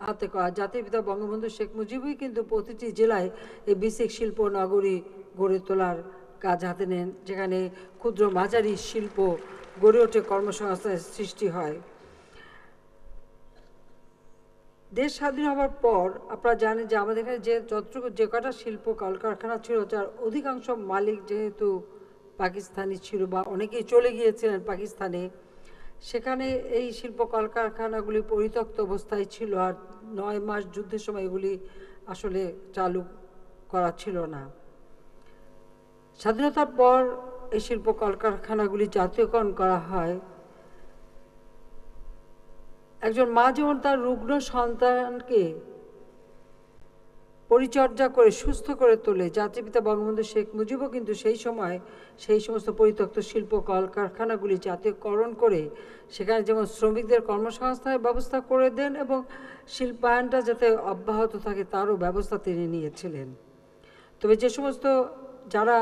হাতে করা। জাতির পিতা বঙ্গবন্ধু শেখ মুজিবই কিন্তু প্রতিটি জেলায় এই বিসিক শিল্প নগরী গড়ে তোলার কাজ হাতে নেন, যেখানে ক্ষুদ্র মাঝারি শিল্প গড়ে ওঠে, কর্মসংস্থানের সৃষ্টি হয়। দেশ স্বাধীন হওয়ার পর আপনারা জানেন যে আমাদের এখানে যে কটা শিল্প কলকারখানা ছিল, যার অধিকাংশ মালিক যেহেতু পাকিস্তানি ছিল বা অনেকেই চলে গিয়েছিলেন পাকিস্তানে, সেখানে এই শিল্প কলকারখানাগুলি পরিত্যক্ত অবস্থায় ছিল, আর 9 মাস যুদ্ধের সময় এগুলি আসলে চালু করা ছিল না। স্বাধীনতার পর এই শিল্প কলকারখানাগুলি জাতীয়করণ করা হয়। একজন মা যেমন তার রুগ্ন সন্তানকে পরিচর্যা করে সুস্থ করে তোলে, জাতির পিতা বঙ্গবন্ধু শেখ মুজিবও কিন্তু সেই সময় সেই সমস্ত পরিত্যক্ত শিল্প কলকারখানাগুলি জাতীয়করণ করে সেখানে যেমন শ্রমিকদের কর্মসংস্থানের ব্যবস্থা করে দেন এবং শিল্পায়নটা যাতে অব্যাহত থাকে তারও ব্যবস্থা তিনি নিয়েছিলেন। তবে যে সমস্ত যারা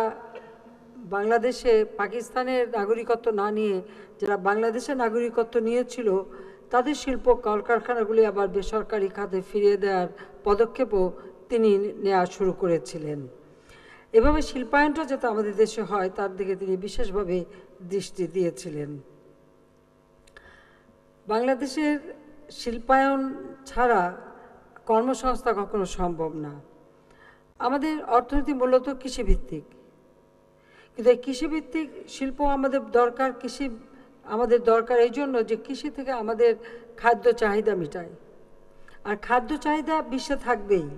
বাংলাদেশে পাকিস্তানের নাগরিকত্ব না নিয়ে যারা বাংলাদেশের নাগরিকত্ব নিয়েছিল, তাদের শিল্প কলকারখানাগুলি আবার বেসরকারি খাতে ফিরিয়ে দেওয়ার পদক্ষেপও তিনি নেওয়া শুরু করেছিলেন। এভাবে শিল্পায়নটা যাতে আমাদের দেশে হয় তার দিকে তিনি বিশেষভাবে দৃষ্টি দিয়েছিলেন। বাংলাদেশের শিল্পায়ন ছাড়া কর্মসংস্থান কখনো সম্ভব না। আমাদের অর্থনীতি মূলত কৃষিভিত্তিক, কিন্তু এই কৃষিভিত্তিক শিল্প আমাদের দরকার। আমাদের দরকার এই জন্য যে কৃষি থেকে আমাদের খাদ্য চাহিদা মেটায়, আর খাদ্য চাহিদা বিশ্বে থাকবেই,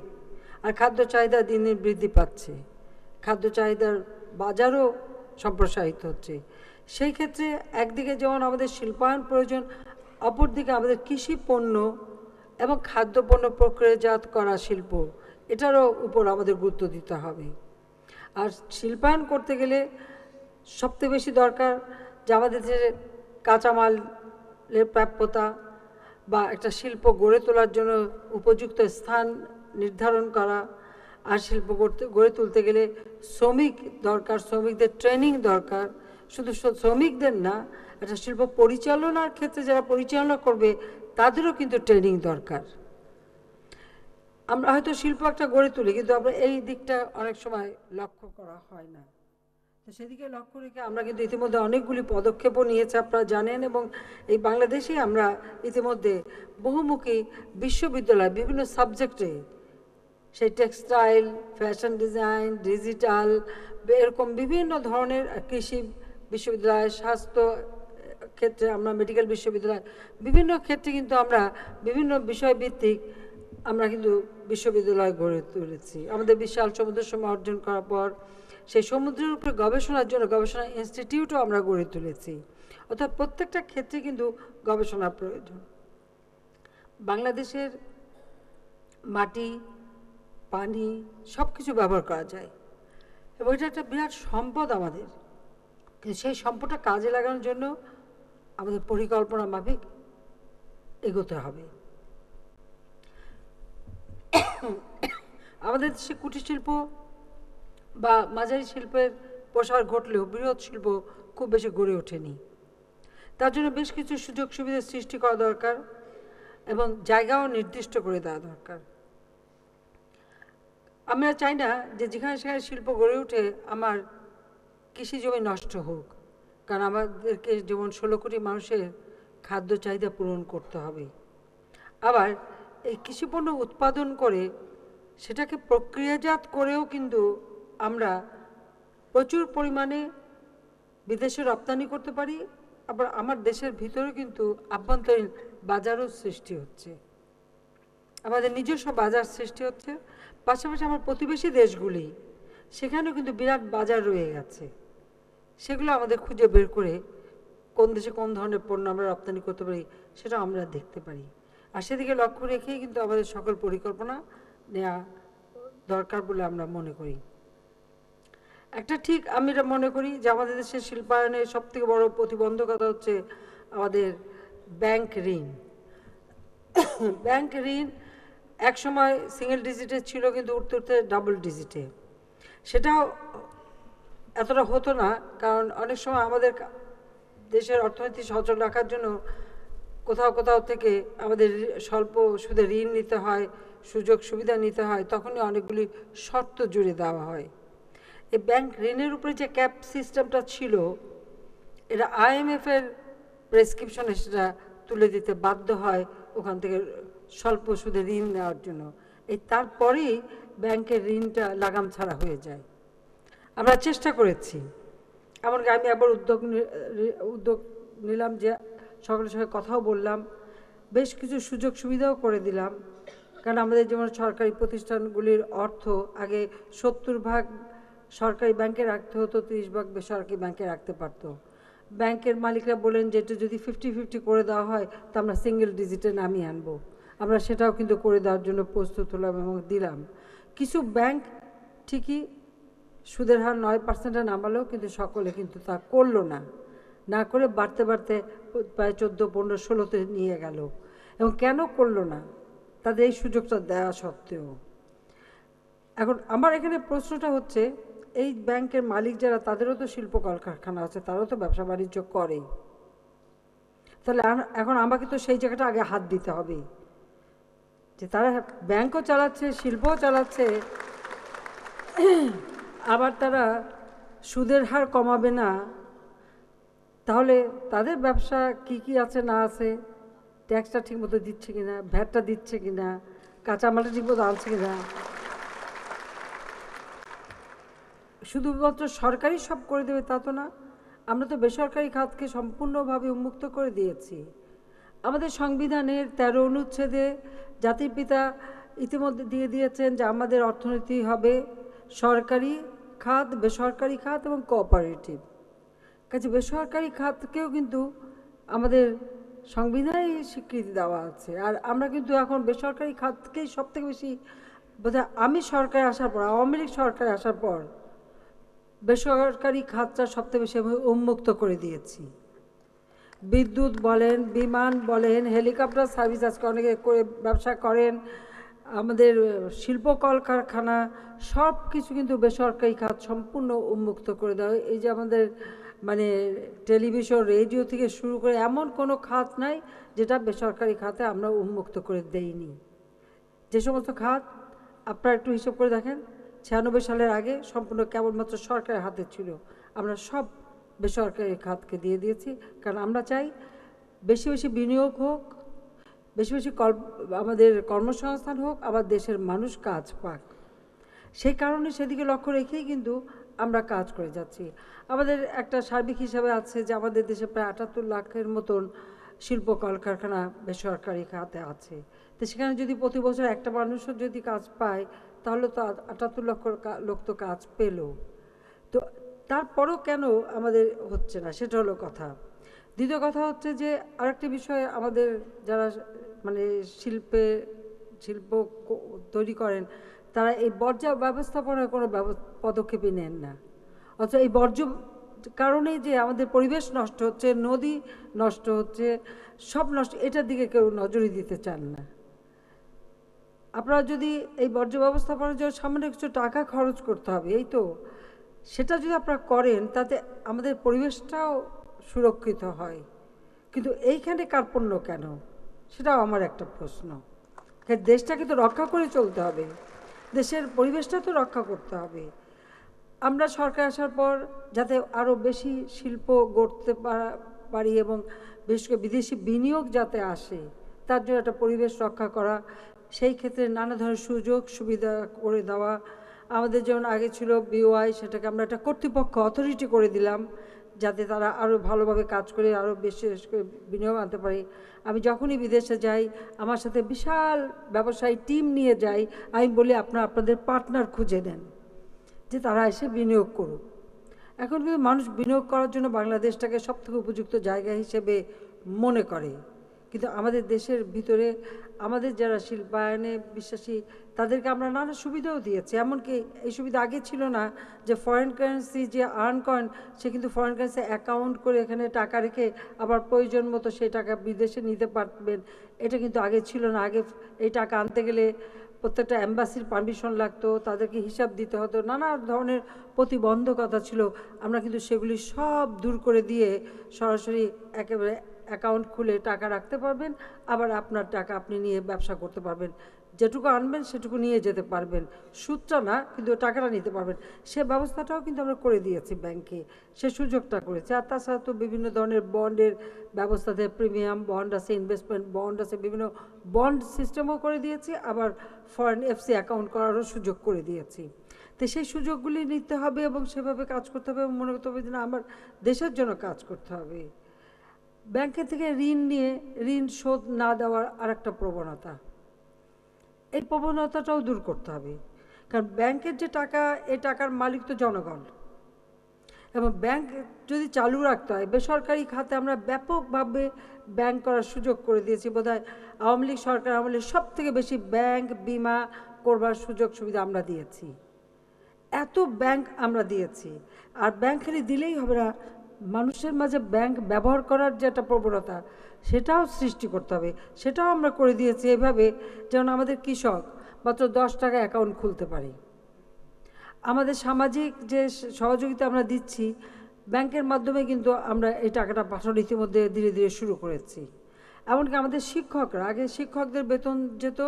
আর খাদ্য চাহিদা দিন দিন বৃদ্ধি পাচ্ছে, খাদ্য চাহিদার বাজারও সম্প্রসারিত হচ্ছে। সেই ক্ষেত্রে একদিকে যেমন আমাদের শিল্পায়ন প্রয়োজন, অপরদিকে আমাদের কৃষি পণ্য এবং খাদ্যপণ্য প্রক্রিয়াজাত করা শিল্প, এটারও উপর আমাদের গুরুত্ব দিতে হবে। আর শিল্পায়ন করতে গেলে সবচেয়ে বেশি দরকার যে আমাদের যে কাঁচামালের প্রাপ্যতা বা একটা শিল্প গড়ে তোলার জন্য উপযুক্ত স্থান নির্ধারণ করা। আর শিল্প গড়ে তুলতে গেলে শ্রমিক দরকার, শ্রমিকদের ট্রেনিং দরকার। শুধু শ্রমিকদের না, একটা শিল্প পরিচালনার ক্ষেত্রে যারা পরিচালনা করবে তাদেরও কিন্তু ট্রেনিং দরকার। আমরা হয়তো শিল্প একটা গড়ে তুলি, কিন্তু আমরা এই দিকটা অনেক সময় লক্ষ্য করা হয় না। তো সেদিকে লক্ষ্য রেখে আমরা কিন্তু ইতিমধ্যে অনেকগুলি পদক্ষেপও নিয়েছে, আপনারা জানেন। এবং এই বাংলাদেশেই আমরা ইতিমধ্যে বহুমুখী বিশ্ববিদ্যালয় বিভিন্ন সাবজেক্টে, সেই টেক্সটাইল, ফ্যাশন ডিজাইন, ডিজিটাল, এরকম বিভিন্ন ধরনের কৃষি বিশ্ববিদ্যালয়, স্বাস্থ্য ক্ষেত্রে আমরা মেডিকেল বিশ্ববিদ্যালয়, বিভিন্ন ক্ষেত্রে কিন্তু আমরা বিভিন্ন বিষয়ভিত্তিক আমরা কিন্তু বিশ্ববিদ্যালয় গড়ে তুলেছি। আমাদের বিশাল সমুদ্র সীমা অর্জন করার পর সেই সমুদ্রের উপরে গবেষণার জন্য গবেষণা ইনস্টিটিউটও আমরা গড়ে তুলেছি। অর্থাৎ প্রত্যেকটা ক্ষেত্রে কিন্তু গবেষণার প্রয়োজন। বাংলাদেশের মাটি, পানি সব কিছু ব্যবহার করা যায় এবং এটা একটা বিরাট সম্পদ আমাদের, কিন্তু সেই সম্পদটা কাজে লাগানোর জন্য আমাদের পরিকল্পনা মাফিক এগোতে হবে। আমাদের দেশে কুটির শিল্প বা মাঝারি শিল্পের প্রসার ঘটলেও বৃহৎ শিল্প খুব বেশি গড়ে ওঠেনি। তার জন্য বেশ কিছু সুযোগ সুবিধা সৃষ্টি করা দরকার এবং জায়গাও নির্দিষ্ট করে দেওয়া দরকার। আমরা চাই না যে যেখানে সেখানে শিল্প গড়ে উঠে আমার কৃষি জমি নষ্ট হোক, কারণ আমাদেরকে যেমন 16 কোটি মানুষের খাদ্য চাহিদা পূরণ করতে হবে। আবার এই কৃষিপণ্য উৎপাদন করে সেটাকে প্রক্রিয়াজাত করেও কিন্তু আমরা প্রচুর পরিমাণে বিদেশে রপ্তানি করতে পারি। আবার আমার দেশের ভিতরেও কিন্তু আভ্যন্তরীণ বাজারও সৃষ্টি হচ্ছে, আমাদের নিজস্ব বাজার সৃষ্টি হচ্ছে। পাশাপাশি আমার প্রতিবেশী দেশগুলি, সেখানেও কিন্তু বিরাট বাজার রয়ে গেছে। সেগুলো আমাদের খুঁজে বের করে কোন দেশে কোন ধরনের পণ্য আমরা রপ্তানি করতে পারি সেটা আমরা দেখতে পারি। আর সেদিকে লক্ষ্য রেখেই কিন্তু আমাদের সকল পরিকল্পনা নেওয়া দরকার বলে আমরা মনে করি। একটা ঠিক আমি এটা মনে করি যে আমাদের দেশের শিল্পায়নের সবথেকে বড় প্রতিবন্ধকতা হচ্ছে আমাদের ব্যাংক ঋণ। ব্যাংক ঋণ এক সময় সিঙ্গেল ডিজিটে ছিল, কিন্তু উঠতে উঠতে ডাবল ডিজিটে। সেটাও এতটা হতো না, কারণ অনেক সময় আমাদের দেশের অর্থনীতি সচল রাখার জন্য কোথাও কোথাও থেকে আমাদের স্বল্প সুদে ঋণ নিতে হয়, সুযোগ সুবিধা নিতে হয়, তখনই অনেকগুলি শর্ত জুড়ে দেওয়া হয়। এই ব্যাংক ঋণের উপরে যে ক্যাপ সিস্টেমটা ছিল, এটা আইএমএফের প্রেসক্রিপশনে সেটা তুলে দিতে বাধ্য হয় ওখান থেকে স্বল্প সুদে ঋণ নেওয়ার জন্য। এই তারপরেই ব্যাংকের ঋণটা লাগাম ছাড়া হয়ে যায়। আমরা চেষ্টা করেছি, এমনকি আমি একবার উদ্যোগ নিলাম যে সকলের সঙ্গে কথাও বললাম, বেশ কিছু সুযোগ সুবিধাও করে দিলাম। কারণ আমাদের যেমন সরকারি প্রতিষ্ঠানগুলির অর্থ আগে 70% সরকারি ব্যাংকে রাখতে হতো, 30% বেসরকারি ব্যাংকে রাখতে পারতো। ব্যাংকের মালিকরা বলেন যে এটা যদি 50-50 করে দেওয়া হয় তা আমরা সিঙ্গেল ডিজিটে নামিয়ে আনবো। আমরা সেটাও কিন্তু করে দেওয়ার জন্য প্রস্তুত হলাম এবং দিলাম। কিছু ব্যাংক ঠিকই সুদের হার 9% নামালেও কিন্তু সকলে কিন্তু তা করলো না, না করে বাড়তে বাড়তে প্রায় 14, 15, 16-তে নিয়ে গেল। এবং কেন করলো না, তাদের এই সুযোগটা দেওয়া সত্ত্বেও। এখন আমার এখানে প্রশ্নটা হচ্ছে, এই ব্যাংকের মালিক যারা, তাদেরও তো শিল্প কলকারখানা আছে, তারাও তো ব্যবসা বাণিজ্য করে। তাহলে এখন আমাকে তো সেই জায়গাটা আগে হাত দিতে হবে যে তারা ব্যাংকও চালাচ্ছে, শিল্পও চালাচ্ছে, আবার তারা সুদের হার কমাবে না। তাহলে তাদের ব্যবসা কি কি আছে না আছে, ট্যাক্সটা ঠিকমতো দিচ্ছে কিনা, ভ্যাটটা দিচ্ছে কিনা, কাঁচামালটা ঠিকমতো আনছে কিনা। শুধুমাত্র সরকারি সব করে দেবে তা তো না, আমরা তো বেসরকারি খাতকে সম্পূর্ণভাবে উন্মুক্ত করে দিয়েছি। আমাদের সংবিধানের 13 অনুচ্ছেদে জাতির পিতা ইতিমধ্যে দিয়ে দিয়েছেন যে আমাদের অর্থনীতি হবে সরকারি খাত, বেসরকারি খাত এবং কোঅপারেটিভ। কাজে বেসরকারি খাতকেও কিন্তু আমাদের সংবিধানে স্বীকৃতি দেওয়া আছে। আর আমরা কিন্তু এখন বেসরকারি খাতকেই সবথেকে বেশি, বোধহয় আমি সরকারে আসার পর, আওয়ামী লীগ সরকারে আসার পর বেসরকারি খাতটা সবথেকে বেশি উন্মুক্ত করে দিয়েছি। বিদ্যুৎ বলেন, বিমান বলেন, হেলিকপ্টার সার্ভিস আজকে অনেকে করে ব্যবসা করেন, আমাদের শিল্প কলকারখানা সব কিছু কিন্তু বেসরকারি খাত সম্পূর্ণ উন্মুক্ত করে দেওয়া। এই যে আমাদের মানে টেলিভিশন, রেডিও থেকে শুরু করে এমন কোনো খাত নাই যেটা বেসরকারি খাতে আমরা উন্মুক্ত করে দেইনি। যে সমস্ত খাত আপনারা একটু হিসেব করে দেখেন, 96 সালের আগে সম্পূর্ণ কেবলমাত্র সরকারের হাতে ছিল, আমরা সব বেসরকারি খাতকে দিয়ে দিয়েছি। কারণ আমরা চাই বেশি বেশি বিনিয়োগ হোক, বেশি বেশি আমাদের কর্মসংস্থান হোক, আবার দেশের মানুষ কাজ পাক। সেই কারণে সেদিকে লক্ষ্য রেখেই কিন্তু আমরা কাজ করে যাচ্ছি। আমাদের একটা সার্বিক হিসাবে আছে যে আমাদের দেশে প্রায় 78 লাখের মতন শিল্প কলকারখানা বেসরকারি খাতে আছে। তো সেখানে যদি প্রতি বছর একটা মানুষও যদি কাজ পায়, তাহলে তো 78 লক্ষ লোক তো কাজ পেল। তো তারপরও কেন আমাদের হচ্ছে না, সেটা হলো কথা। দ্বিতীয় কথা হচ্ছে যে আরেকটি বিষয়, আমাদের যারা মানে শিল্প তৈরি করেন, তারা এই বর্জ্য ব্যবস্থাপনার কোনো পদক্ষেপই নেন না। অথচ এই বর্জ্য কারণেই যে আমাদের পরিবেশ নষ্ট হচ্ছে, নদী নষ্ট হচ্ছে, সব নষ্ট, এটার দিকে কেউ নজরই দিতে চান না। আপনারা যদি এই বর্জ্য ব্যবস্থাপনার জন্য সামান্য কিছু টাকা খরচ করতে হবে, এই তো, সেটা যদি আপনারা করেন তাতে আমাদের পরিবেশটাও সুরক্ষিত হয়। কিন্তু এইখানে কার্পণ্য কেন, সেটাও আমার একটা প্রশ্ন। দেশটাকে তো রক্ষা করে চলতে হবে, দেশের পরিবেশটা তো রক্ষা করতে হবে। আমরা সরকার আসার পর যাতে আরও বেশি শিল্প গড়তে পারি এবং বিশেষ করে বিদেশি বিনিয়োগ যাতে আসে, তার জন্য একটা পরিবেশ রক্ষা করা, সেই ক্ষেত্রে নানা ধরনের সুযোগ সুবিধা করে দেওয়া। আমাদের যেমন আগে ছিল বিওআই, সেটাকে আমরা একটা কর্তৃপক্ষ, অথরিটি করে দিলাম, যাতে তারা আরও ভালোভাবে কাজ করে আরও বেশি করে বিনিয়োগ আনতে পারে। আমি যখনই বিদেশে যাই, আমার সাথে বিশাল ব্যবসায়ী টিম নিয়ে যাই, আমি বলি আপনারা আপনাদের পার্টনার খুঁজে নেন যে তারা এসে বিনিয়োগ করুক। এখন কিন্তু মানুষ বিনিয়োগ করার জন্য বাংলাদেশটাকে সবথেকে উপযুক্ত জায়গা হিসেবে মনে করে, কিন্তু আমাদের দেশের ভিতরে আমাদের যারা শিল্পায়নে বিশ্বাসী তাদেরকে আমরা নানা সুবিধাও দিয়েছি। এমনকি এই সুবিধা আগে ছিল না যে ফরেন কারেন্সি যে আর্ন করেন, সে কিন্তু ফরেন কারেন্সি অ্যাকাউন্ট করে এখানে টাকা রেখে আবার প্রয়োজন মতো সেই টাকা বিদেশে নিতে পারবেন, এটা কিন্তু আগে ছিল না। আগে এই টাকা আনতে গেলে প্রত্যেকটা অ্যাম্বাসির পারমিশন লাগতো, তাদেরকে হিসাব দিতে হতো, নানা ধরনের প্রতিবন্ধকতা ছিল। আমরা কিন্তু সেগুলি সব দূর করে দিয়ে সরাসরি একেবারে অ্যাকাউন্ট খুলে টাকা রাখতে পারবেন, আবার আপনার টাকা আপনি নিয়ে ব্যবসা করতে পারবেন, যেটুকু আনবেন সেটুকু নিয়ে যেতে পারবেন, সুদটা না কিন্তু টাকাটা নিতে পারবেন। সে ব্যবস্থাটাও কিন্তু আমরা করে দিয়েছি ব্যাংকে, সে সুযোগটা করেছি। আর তাছাড়া তো বিভিন্ন ধরনের বন্ডের ব্যবস্থাতে প্রিমিয়াম বন্ড আছে, ইনভেস্টমেন্ট বন্ড আছে, বিভিন্ন বন্ড সিস্টেমও করে দিয়েছি, আবার ফরেন এফসি অ্যাকাউন্ট করারও সুযোগ করে দিয়েছি। তো সেই সুযোগগুলি নিতে হবে এবং সেভাবে কাজ করতে হবে এবং মনে করতে হবে যে না, আমার দেশের জন্য কাজ করতে হবে। ব্যাংকের থেকে ঋণ নিয়ে ঋণ শোধ না দেওয়ার আরেকটা প্রবণতা, এই প্রবণতাটাও দূর করতে হবে। কারণ ব্যাংকের যে টাকা, এই টাকার মালিক তো জনগণ, এবং ব্যাংক যদি চালু রাখতে হয়, বেসরকারি খাতে আমরা ব্যাপকভাবে ব্যাংক করার সুযোগ করে দিয়েছি। বোধহয় আওয়ামী লীগ সরকার আমলে সব থেকে বেশি ব্যাংক বিমা করবার সুযোগ সুবিধা আমরা দিয়েছি, এত ব্যাংক আমরা দিয়েছি। আর ব্যাংক খালি দিলেই হবে না, মানুষের মাঝে ব্যাংক ব্যবহার করার যে একটা প্রবণতা, সেটাও সৃষ্টি করতে হবে। সেটাও আমরা করে দিয়েছি এইভাবে যেমন আমাদের কৃষক মাত্র 10 টাকা অ্যাকাউন্ট খুলতে পারে। আমাদের সামাজিক যে সহযোগিতা আমরা দিচ্ছি ব্যাংকের মাধ্যমে, কিন্তু আমরা এই টাকাটা পাঠানো ইতিমধ্যে ধীরে ধীরে শুরু করেছি। এমনকি আমাদের শিক্ষকরা, আগে শিক্ষকদের বেতন যেত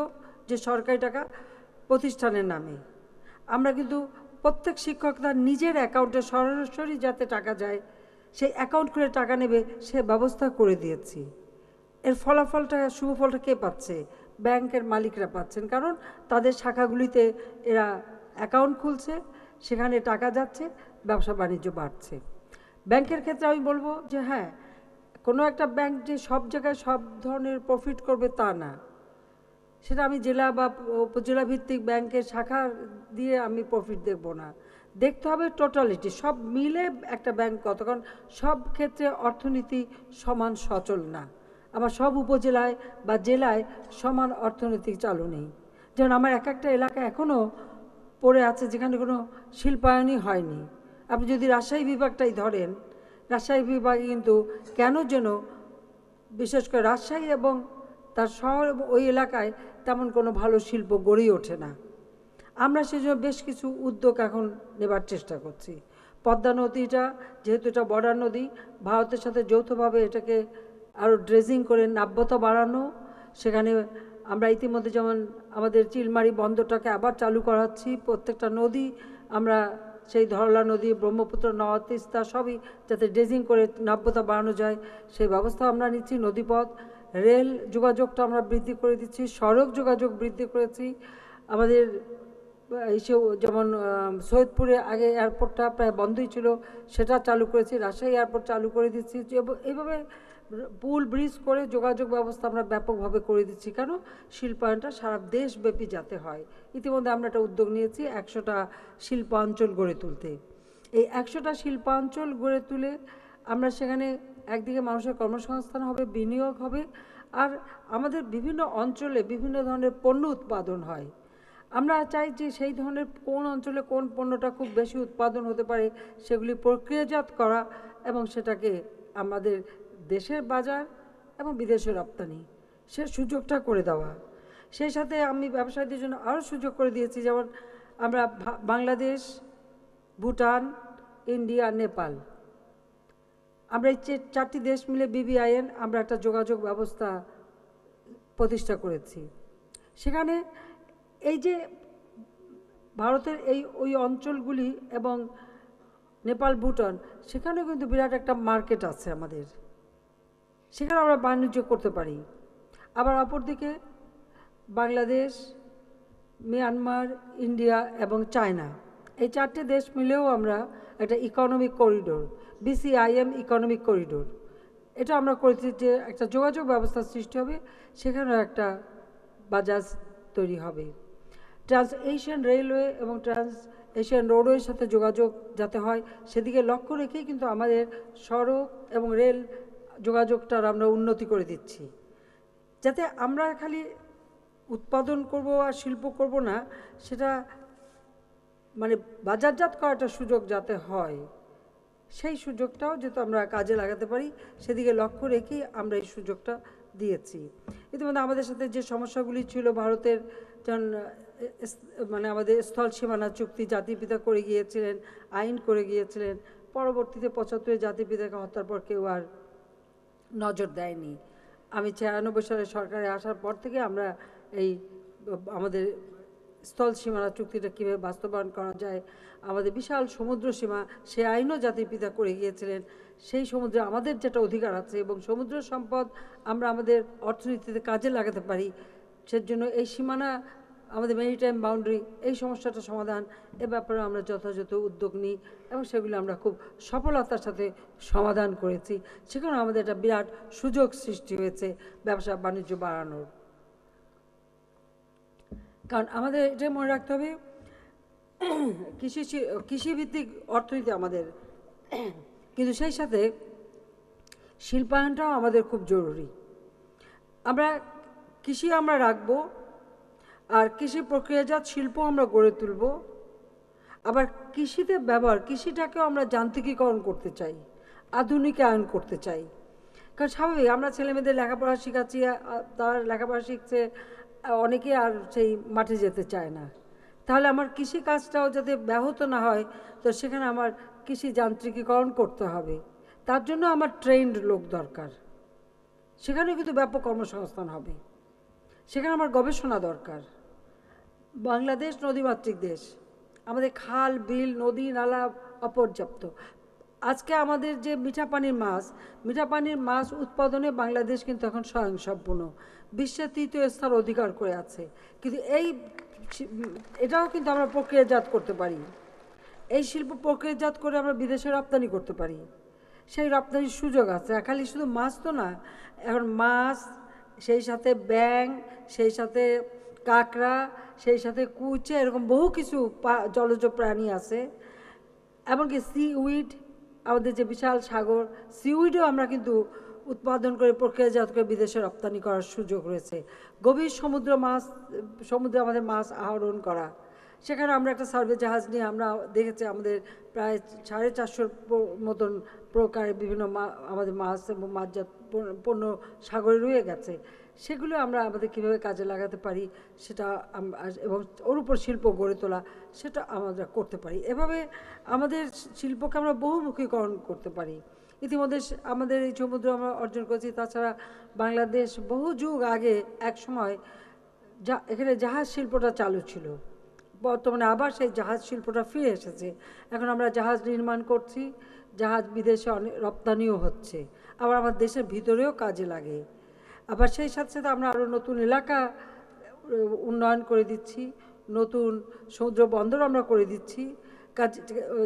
যে সরকারি টাকা প্রতিষ্ঠানের নামে, আমরা কিন্তু প্রত্যেক শিক্ষক তার নিজের অ্যাকাউন্টে সরাসরি যাতে টাকা যায়, সেই অ্যাকাউন্ট খুলে টাকা নেবে সে ব্যবস্থা করে দিয়েছি। এর ফলাফলটা, শুভফলটা কে পাচ্ছে? ব্যাংকের মালিকরা পাচ্ছেন, কারণ তাদের শাখাগুলিতে এরা অ্যাকাউন্ট খুলছে, সেখানে টাকা যাচ্ছে, ব্যবসা বাণিজ্য বাড়ছে। ব্যাংকের ক্ষেত্রে আমি বলবো যে হ্যাঁ, কোনো একটা ব্যাংক যে সব জায়গায় সব ধরনের প্রফিট করবে তা না, সেটা আমি জেলা বা উপজেলা ভিত্তিক ব্যাংকের শাখা দিয়ে আমি প্রফিট দেখব না, দেখতে হবে টোটালিটি, সব মিলে একটা ব্যাংক কত। কারণ সব ক্ষেত্রে অর্থনীতি সমান সচল না, আমার সব উপজেলায় বা জেলায় সমান অর্থনৈতিক চালু নেই। যেমন আমার এক একটা এলাকা এখনও পড়ে আছে যেখানে কোনো শিল্পায়নই হয়নি। আপনি যদি রাজশাহী বিভাগটাই ধরেন, রাজশাহী বিভাগে কিন্তু কেন যেন বিশেষ করে রাজশাহী এবং তার শহর এবং ওই এলাকায় তেমন কোনো ভালো শিল্প গড়েই ওঠে না। আমরা সেজন্য বেশ কিছু উদ্যোগ এখন নেবার চেষ্টা করছি। পদ্মা নদীটা যেহেতু এটা বর্ডার নদী, ভারতের সাথে যৌথভাবে এটাকে আরও ড্রেজিং করে নাব্যতা বাড়ানো, সেখানে আমরা ইতিমধ্যে যেমন আমাদের চিলমারি বন্দরটাকে আবার চালু করাচ্ছি। প্রত্যেকটা নদী আমরা সেই ধরলা নদী, ব্রহ্মপুত্র, নদ, তিস্তা সবই যাতে ড্রেজিং করে নাব্যতা বাড়ানো যায় সেই ব্যবস্থা আমরা নিচ্ছি। নদীপথ, রেল যোগাযোগটা আমরা বৃদ্ধি করে দিচ্ছি, সড়ক যোগাযোগ বৃদ্ধি করেছি। আমাদের এসেও যেমন সৈয়দপুরে আগে এয়ারপোর্টটা প্রায় বন্ধই ছিল, সেটা চালু করেছি, রাজশাহী এয়ারপোর্ট চালু করে দিচ্ছি। এইভাবে পুল ব্রিজ করে যোগাযোগ ব্যবস্থা আমরা ব্যাপকভাবে করে দিচ্ছি, কেন শিল্পায়নটা সারা দেশব্যাপী যাতে হয়। ইতিমধ্যে আমরা একটা উদ্যোগ নিয়েছি 100টা শিল্পাঞ্চল গড়ে তুলতে। এই 100টা শিল্পাঞ্চল গড়ে তুলে আমরা সেখানে একদিকে মানুষের কর্মসংস্থান হবে, বিনিয়োগ হবে, আর আমাদের বিভিন্ন অঞ্চলে বিভিন্ন ধরনের পণ্য উৎপাদন হয়। আমরা চাই যে সেই ধরনের কোন অঞ্চলে কোন পণ্যটা খুব বেশি উৎপাদন হতে পারে সেগুলি প্রক্রিয়াজাত করা এবং সেটাকে আমাদের দেশের বাজার এবং বিদেশে রপ্তানি সে সুযোগটা করে দেওয়া। সেই সাথে আমি ব্যবসায়ীদের জন্য আরও সুযোগ করে দিয়েছি, যেমন আমরা বাংলাদেশ, ভুটান, ইন্ডিয়া, নেপাল, আমরা এই 4টি দেশ মিলে BBIN আমরা একটা যোগাযোগ ব্যবস্থা প্রতিষ্ঠা করেছি। সেখানে এই যে ভারতের ওই অঞ্চলগুলি এবং নেপাল, ভুটান, সেখানেও কিন্তু বিরাট একটা মার্কেট আছে আমাদের, সেখানে আমরা বাণিজ্য করতে পারি। আবার অপরদিকে বাংলাদেশ, মিয়ানমার, ইন্ডিয়া এবং চায়না, এই 4টে দেশ মিলেও আমরা একটা economic corridor, BCIM economic corridor, এটা আমরা করেছি যে একটা যোগাযোগ ব্যবস্থা সৃষ্টি হবে, সেখানেও একটা বাজার তৈরি হবে। ট্রান্স এশিয়ান রেলওয়ে এবং ট্রান্স এশিয়ান রোডওয়ের সাথে যোগাযোগ যাতে হয় সেদিকে লক্ষ্য রেখেই কিন্তু আমাদের সড়ক এবং রেল যোগাযোগটার আমরা উন্নতি করে দিচ্ছি, যাতে আমরা খালি উৎপাদন করব আর শিল্প করব না, সেটা মানে বাজারজাত করাটা সুযোগ যাতে হয়, সেই সুযোগটাও যাতে আমরা কাজে লাগাতে পারি সেদিকে লক্ষ্য রেখেই আমরা এই সুযোগটা দিয়েছি। ইতিমধ্যে আমাদের সাথে যে সমস্যাগুলি ছিল, ভারতের যেমন মানে আমাদের স্থল সীমানা চুক্তি জাতির পিতা করে গিয়েছিলেন, আইন করে গিয়েছিলেন, পরবর্তীতে 75 জাতির পিতাকে হত্যার পর কেউ আর নজর দেয়নি। আমি 96 সালে সরকারে আসার পর থেকে আমরা এই আমাদের স্থল সীমানা চুক্তিটা কীভাবে বাস্তবায়ন করা যায়, আমাদের বিশাল সমুদ্র সীমা, সে আইনও জাতির পিতা করে গিয়েছিলেন, সেই সমুদ্রে আমাদের যেটা অধিকার আছে এবং সমুদ্র সম্পদ আমরা আমাদের অর্থনীতিতে কাজে লাগাতে পারি, সেজন্য এই সীমানা, আমাদের মেরিটাইম বাউন্ডারি, এই সমস্যাটা সমাধান, এ ব্যাপারে আমরা যথাযথ উদ্যোগ নিই এবং সেগুলো আমরা খুব সফলতার সাথে সমাধান করেছি। সেখানে আমাদের একটা বিরাট সুযোগ সৃষ্টি হয়েছে ব্যবসা বাণিজ্য বাড়ানোর। কারণ আমাদের এটাই মনে রাখতে হবে, কৃষিভিত্তিক অর্থনীতি আমাদের, কিন্তু সেই সাথে শিল্পায়নটাও আমাদের খুব জরুরি। আমরা কৃষি আমরা রাখবো, আর কৃষি প্রক্রিয়াজাত শিল্প আমরা গড়ে তুলব, আবার কৃষিতে ব্যবহার, কৃষিটাকেও আমরা যান্ত্রিকীকরণ করতে চাই, আধুনিকায়ন করতে চাই। কারণ স্বাভাবিক, আমরা ছেলেমেয়েদের লেখাপড়া শেখাচ্ছি, তারা লেখাপড়া শিখছে, অনেকে আর সেই মাঠে যেতে চায় না। তাহলে আমার কৃষি কাজটাও যাতে ব্যাহত না হয়, তো সেখানে আমার কৃষি যান্ত্রিকীকরণ করতে হবে। তার জন্য আমার ট্রেন্ড লোক দরকার, সেখানেও কিন্তু ব্যাপক কর্মসংস্থান হবে। সেখানে আমার গবেষণা দরকার। বাংলাদেশ নদীমাতৃক দেশ, আমাদের খাল বিল নদী নালা অপর্যাপ্ত। আজকে আমাদের যে মিঠা পানির মাছ উৎপাদনে বাংলাদেশ কিন্তু এখন স্বয়ংসম্পূর্ণ, বিশ্বের 3য় স্থান অধিকার করে আছে। কিন্তু এটাও কিন্তু আমরা প্রক্রিয়াজাত করতে পারি, এই শিল্প প্রক্রিয়াজাত করে আমরা বিদেশে রপ্তানি করতে পারি, সেই রপ্তানির সুযোগ আছে। খালি শুধু মাছ তো না, এখন মাছ, সেই সাথে ব্যাঙ, সেই সাথে কাঁকড়া, সেই সাথে কুচে, এরকম বহু কিছু জলজ প্রাণী আছে। এমনকি সিউইড, আমাদের যে বিশাল সাগর, সিউইডও আমরা কিন্তু উৎপাদন করে প্রক্রিয়াজাত করে বিদেশে রপ্তানি করার সুযোগ রয়েছে। গভীর সমুদ্রে আমাদের মাছ আহরণ করা, সেখানে আমরা একটা সার্ভে জাহাজ নিয়ে আমরা দেখেছি আমাদের প্রায় 450 মতন প্রকারের বিভিন্ন আমাদের মাছ এবং মাছজাত পণ্য সাগরে রয়ে গেছে। সেগুলো আমরা আমাদের কীভাবে কাজে লাগাতে পারি সেটা, এবং ওর উপর শিল্প গড়ে তোলা, সেটা আমরা করতে পারি। এভাবে আমাদের শিল্পকে আমরা বহুমুখীকরণ করতে পারি। ইতিমধ্যে আমাদের এই সমুদ্র আমরা অর্জন করেছি। তাছাড়া বাংলাদেশ বহু যুগ আগে এক সময় এখানে জাহাজ শিল্পটা চালু ছিল, বর্তমানে আবার সেই জাহাজ শিল্পটা ফিরে এসেছে। এখন আমরা জাহাজ নির্মাণ করছি, জাহাজ বিদেশে অনেক রপ্তানিও হচ্ছে, আবার আমার দেশের ভিতরেও কাজে লাগে। আবার সেই সাথে সাথে আমরা আরও নতুন এলাকা উন্নয়ন করে দিচ্ছি, নতুন সমুদ্র বন্দর আমরা করে দিচ্ছি।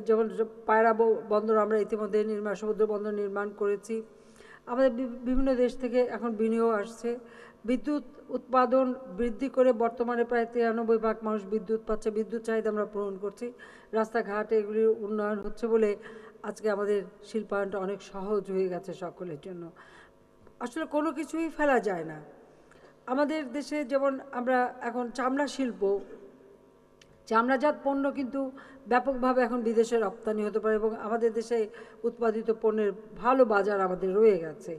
যেমন পায়রা বন্দর আমরা ইতিমধ্যে সমুদ্র বন্দর নির্মাণ করেছি। আমাদের বিভিন্ন দেশ থেকে এখন বিনিয়োগ আসছে। বিদ্যুৎ উৎপাদন বৃদ্ধি করে বর্তমানে প্রায় 93% মানুষ বিদ্যুৎ পাচ্ছে, বিদ্যুৎ চাহিদা আমরা পূরণ করছি। রাস্তাঘাট এগুলির উন্নয়ন হচ্ছে বলে আজকে আমাদের শিল্পায়নটা অনেক সহজ হয়ে গেছে সকলের জন্য। আসলে কোনো কিছুই ফেলা যায় না। আমাদের দেশে যেমন আমরা এখন চামড়া শিল্প, চামড়াজাত পণ্য কিন্তু ব্যাপকভাবে এখন বিদেশে রপ্তানি হতে পারে এবং আমাদের দেশে উৎপাদিত পণ্যের ভালো বাজার আমাদের রয়ে গেছে।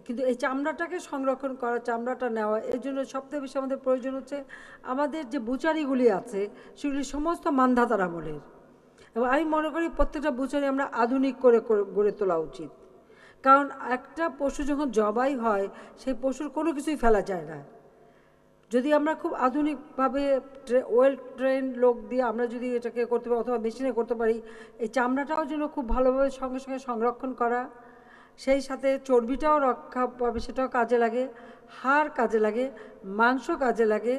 কিন্তু এই চামড়াটাকে সংরক্ষণ করা, চামড়াটা নেওয়া, এর জন্য সবথেকে বেশি আমাদের প্রয়োজন হচ্ছে আমাদের যে বুচারিগুলি আছে সেগুলি সমস্ত মানধাতার আমলের। এবং আমি মনে করি প্রত্যেকটা বুচারি আমরা আধুনিক করে গড়ে তোলা উচিত। কারণ একটা পশু যখন জবাই হয়, সেই পশুর কোনো কিছুই ফেলা যায় না। যদি আমরা খুব আধুনিকভাবে ওয়েল ট্রেন্ড লোক দিয়ে আমরা যদি এটাকে করতে পারি অথবা মেশিনে করতে পারি, এই চামড়াটাও যেন খুব ভালোভাবে সঙ্গে সঙ্গে সংরক্ষণ করা, সেই সাথে চর্বিটাও রক্ষা পাবে, সেটাও কাজে লাগে, হাড় কাজে লাগে, মাংস কাজে লাগে,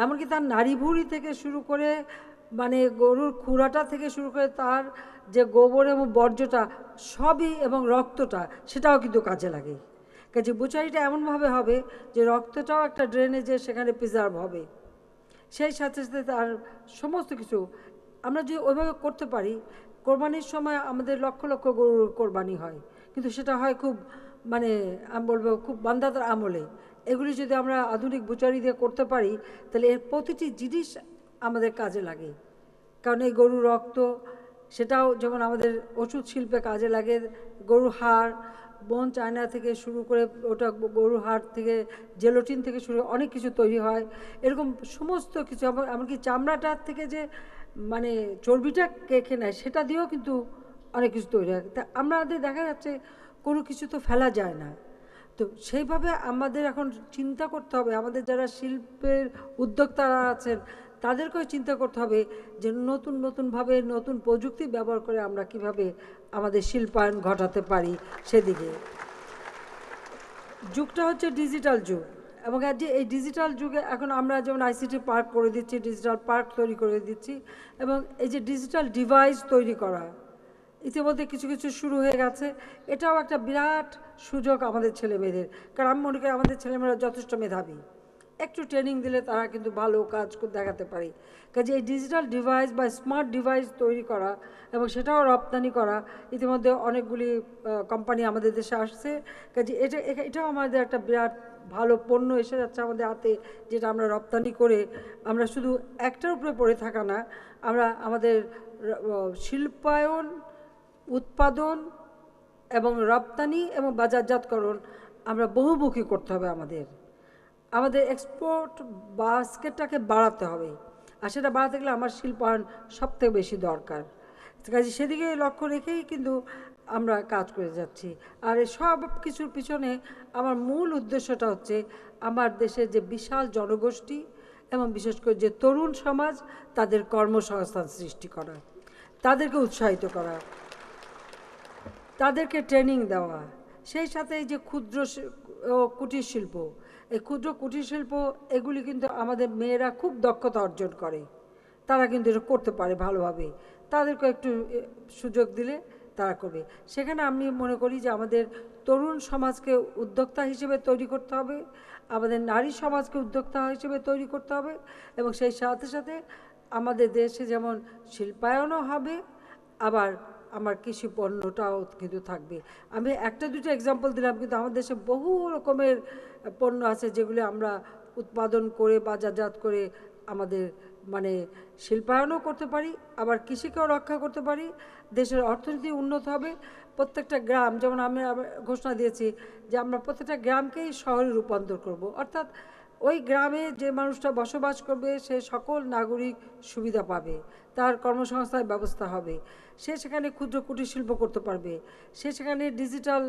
এমনকি তার নাড়ি ভুঁড়ি থেকে শুরু করে মানে গরুর খুরাটা থেকে শুরু করে তার যে গোবর এবং বর্জ্যটা সবই এবং রক্তটা সেটাও কিন্তু কাজে লাগে। কাজে বুচারিটা এমনভাবে হবে যে রক্তটাও একটা ড্রেনে যে সেখানে প্রিজার্ভ হবে, সেই সাথে সাথে তার সমস্ত কিছু আমরা যদি ওইভাবে করতে পারি। কোরবানির সময় আমাদের লক্ষ লক্ষ গরুর কোরবানি হয়, কিন্তু সেটা হয় খুব মানে আমি বলবো খুব বান্দাদার আমলে। এগুলি যদি আমরা আধুনিক বুচারি দিয়ে করতে পারি তাহলে এর প্রতিটি জিনিস আমাদের কাজে লাগে। কারণ এই গরুর রক্ত সেটাও যেমন আমাদের ওষুধ শিল্পে কাজে লাগে, গরুর হাড়, বোন চায়না থেকে শুরু করে ওটা গরুর হাড় থেকে জেলোটিন থেকে শুরু অনেক কিছু তৈরি হয়, এরকম সমস্ত কিছু। এমনকি চামড়াটার থেকে যে মানে চর্বিটা কেখে নেয় সেটা দিয়েও কিন্তু অনেক কিছু তৈরি হয়। তা আমাদের দেখা যাচ্ছে কোনো কিছু তো ফেলা যায় না। তো সেইভাবে আমাদের এখন চিন্তা করতে হবে, আমাদের যারা শিল্পের উদ্যোক্তারা আছেন তাদেরকেও চিন্তা করতে হবে যে নতুন নতুনভাবে নতুন প্রযুক্তি ব্যবহার করে আমরা কিভাবে আমাদের শিল্পায়ন ঘটাতে পারি। সেদিকে যুগটা হচ্ছে ডিজিটাল যুগ, এবং এই ডিজিটাল যুগে এখন আমরা যেমন আইসিটি পার্ক করে দিচ্ছি, ডিজিটাল পার্ক তৈরি করে দিচ্ছি, এবং এই যে ডিজিটাল ডিভাইস তৈরি করা ইতিমধ্যে কিছু কিছু শুরু হয়ে গেছে। এটাও একটা বিরাট সুযোগ আমাদের ছেলেমেয়েদের, কারণ আমি মনে করি আমাদের ছেলেমেয়েরা যথেষ্ট মেধাবী, একটু ট্রেনিং দিলে তারা কিন্তু ভালো কাজ দেখাতে পারে। কাজে এই ডিজিটাল ডিভাইস বা স্মার্ট ডিভাইস তৈরি করা এবং সেটাও রপ্তানি করা, ইতিমধ্যে অনেকগুলি কোম্পানি আমাদের দেশে আসছে। কাজে এটাও আমাদের একটা বিরাট ভালো পণ্য এসে যাচ্ছে আমাদের হাতে, যেটা আমরা রপ্তানি করে আমরা শুধু একটার উপরে পড়ে থাকা না, আমরা আমাদের শিল্পায়ন, উৎপাদন এবং রপ্তানি এবং বাজারজাতকরণ আমরা বহুমুখী করতে হবে। আমাদের এক্সপোর্ট বাস্কেটটাকে বাড়াতে হবে, আর সেটা বাড়াতে গেলে আমার শিল্পায়ন সবথেকে বেশি দরকার। কাজে সেদিকে লক্ষ্য রেখেই কিন্তু আমরা কাজ করে যাচ্ছি। আর এই সব কিছুর পিছনে আমার মূল উদ্দেশ্যটা হচ্ছে আমার দেশের যে বিশাল জনগোষ্ঠী এবং বিশেষ করে যে তরুণ সমাজ, তাদের কর্মসংস্থান সৃষ্টি করা, তাদেরকে উৎসাহিত করা, তাদেরকে ট্রেনিং দেওয়া। সেই সাথে এই যে ক্ষুদ্র ও কুটির শিল্প, এই ক্ষুদ্র কুটির শিল্প এগুলি কিন্তু আমাদের মেয়েরা খুব দক্ষতা অর্জন করে, তারা কিন্তু এটা করতে পারে ভালোভাবে, তাদেরকে একটু সুযোগ দিলে তারা করবে। সেখানে আমি মনে করি যে আমাদের তরুণ সমাজকে উদ্যোক্তা হিসেবে তৈরি করতে হবে, আমাদের নারী সমাজকে উদ্যোক্তা হিসেবে তৈরি করতে হবে, এবং সেই সাথে সাথে আমাদের দেশে যেমন শিল্পায়নও হবে, আবার আমার কৃষি পণ্যটাও কিন্তু থাকবে। আমি একটা দুটো এক্সাম্পল দিলাম, কিন্তু আমাদের দেশে বহু রকমের পণ্য আছে যেগুলি আমরা উৎপাদন করে বাজারজাত করে আমাদের মানে শিল্পায়নও করতে পারি, আবার কৃষিকেও রক্ষা করতে পারি, দেশের অর্থনীতি উন্নত হবে। প্রত্যেকটা গ্রাম, যেমন আমি ঘোষণা দিয়েছি যে আমরা প্রত্যেকটা গ্রামকেই শহরে রূপান্তর করব, অর্থাৎ ওই গ্রামে যে মানুষটা বসবাস করবে সে সকল নাগরিক সুবিধা পাবে, তার কর্মসংস্থানের ব্যবস্থা হবে, সে সেখানে ক্ষুদ্র কুটির শিল্প করতে পারবে, সে সেখানে ডিজিটাল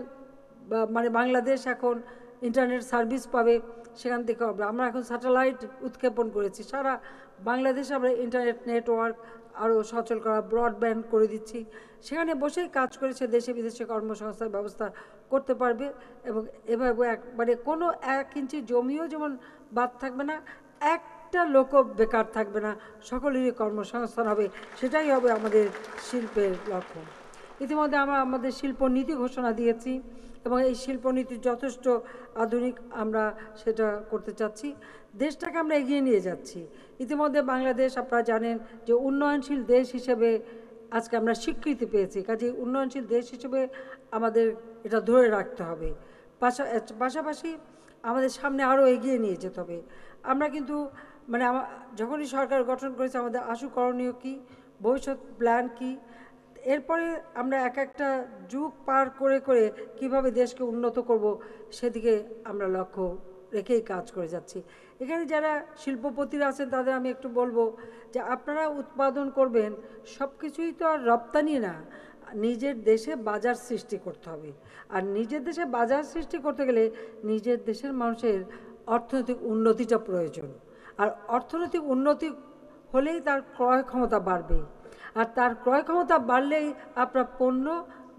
মানে বাংলাদেশ এখন ইন্টারনেট সার্ভিস পাবে, সেখান থেকে হবে। আমরা এখন স্যাটেলাইট উৎক্ষেপণ করেছি, সারা বাংলাদেশে আমরা ইন্টারনেট নেটওয়ার্ক আরও সচল করা, ব্রডব্যান্ড করে দিচ্ছি, সেখানে বসেই কাজ করে সে দেশে বিদেশে কর্মসংস্থার ব্যবস্থা করতে পারবে। এবং এভাবে একবারে কোনো 1 ইঞ্চি জমিও যেমন বাদ থাকবে না, একটা লোকও বেকার থাকবে না, সকলেরই কর্মসংস্থান হবে, সেটাই হবে আমাদের শিল্পের লক্ষ্য। ইতিমধ্যে আমরা আমাদের শিল্পনীতি ঘোষণা দিয়েছি, এবং এই শিল্পনীতি যথেষ্ট আধুনিক, আমরা সেটা করতে চাচ্ছি, দেশটাকে আমরা এগিয়ে নিয়ে যাচ্ছি। ইতিমধ্যে বাংলাদেশ আপনারা জানেন যে উন্নয়নশীল দেশ হিসেবে আজকে আমরা স্বীকৃতি পেয়েছি। কাজে উন্নয়নশীল দেশ হিসেবে আমাদের এটা ধরে রাখতে হবে, পাশাপাশি আমাদের সামনে আরও এগিয়ে নিয়ে যেতে হবে। আমরা কিন্তু মানে যখনই সরকার গঠন করেছে আমাদের আশু করণীয় কী, ভবিষ্যৎ প্ল্যান কী, এরপরে আমরা এক একটা যুগ পার করে করে কিভাবে দেশকে উন্নত করব সেদিকে আমরা লক্ষ্য রেখেই কাজ করে যাচ্ছি। এখানে যারা শিল্পপতিরা আছেন তাদের আমি একটু বলবো যে আপনারা উৎপাদন করবেন, সব কিছুই তো আর রপ্তানি না, নিজের দেশে বাজার সৃষ্টি করতে হবে। আর নিজের দেশে বাজার সৃষ্টি করতে গেলে নিজের দেশের মানুষের অর্থনৈতিক উন্নতিটা প্রয়োজন, আর অর্থনৈতিক উন্নতি হলেই তার ক্রয় ক্ষমতা বাড়বে, আর তার ক্রয় ক্ষমতা বাড়লেই আপনার পণ্য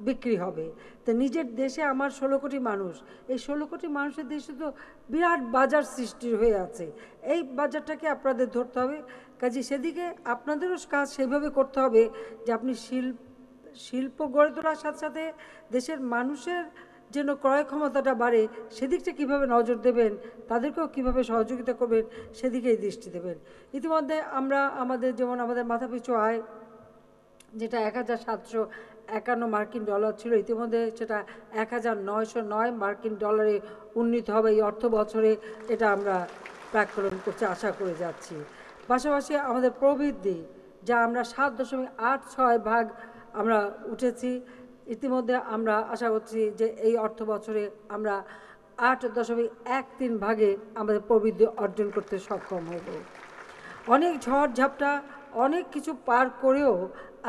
বিক্রি হবে। তো নিজের দেশে আমার 16 কোটি মানুষ, এই 16 কোটি মানুষের দেশে তো বিরাট বাজার সৃষ্টি হয়ে আছে, এই বাজারটাকে আপনাদের ধরতে হবে। কাজে সেদিকে আপনাদেরও কাজ সেইভাবে করতে হবে যে আপনি শিল্প গড়ে তোলার সাথে সাথে দেশের মানুষের যেন ক্রয় ক্ষমতাটা বাড়ে, সেদিকটা কীভাবে নজর দেবেন, তাদেরকেও কীভাবে সহযোগিতা করবেন সেদিকেই দৃষ্টি দেবেন। ইতিমধ্যে আমরা যেমন আমাদের মাথাপিছু আয় যেটা 1751 মার্কিন ডলার ছিল, ইতিমধ্যে সেটা 1909 মার্কিন ডলারে উন্নীত হবে এই অর্থ বছরে, এটা আমরা প্রাক্কলন করতে আশা করে যাচ্ছি। পাশাপাশি আমাদের প্রবৃদ্ধি যা আমরা 7.86 আমরা উঠেছি, ইতিমধ্যে আমরা আশা করছি যে এই অর্থ বছরে আমরা 8.13 আমাদের প্রবৃদ্ধি অর্জন করতে সক্ষম হব। অনেক ঝড় ঝাপটা অনেক কিছু পার করেও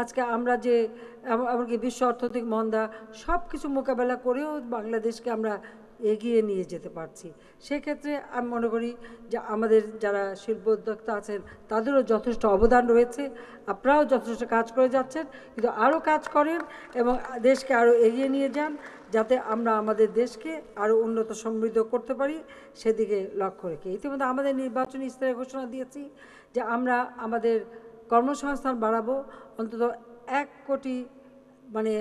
আজকে আমরা যে এমনকি বিশ্ব অর্থনৈতিক মন্দা সব কিছু মোকাবেলা করেও বাংলাদেশকে আমরা এগিয়ে নিয়ে যেতে পারছি। সেক্ষেত্রে আমি মনে করি যে আমাদের যারা শিল্প উদ্যোক্তা আছেন তাদেরও যথেষ্ট অবদান রয়েছে, আপনারাও যথেষ্ট কাজ করে যাচ্ছেন, কিন্তু আরও কাজ করেন এবং দেশকে আরও এগিয়ে নিয়ে যান, যাতে আমরা আমাদের দেশকে আরও উন্নত সমৃদ্ধ করতে পারি, সেদিকে লক্ষ্য রেখে। ইতিমধ্যে আমাদের নির্বাচনী ইস্তাহারে ঘোষণা দিয়েছি যে আমরা আমাদের কর্মসংস্থান বাড়াবো, অন্তত 1 কোটি মানে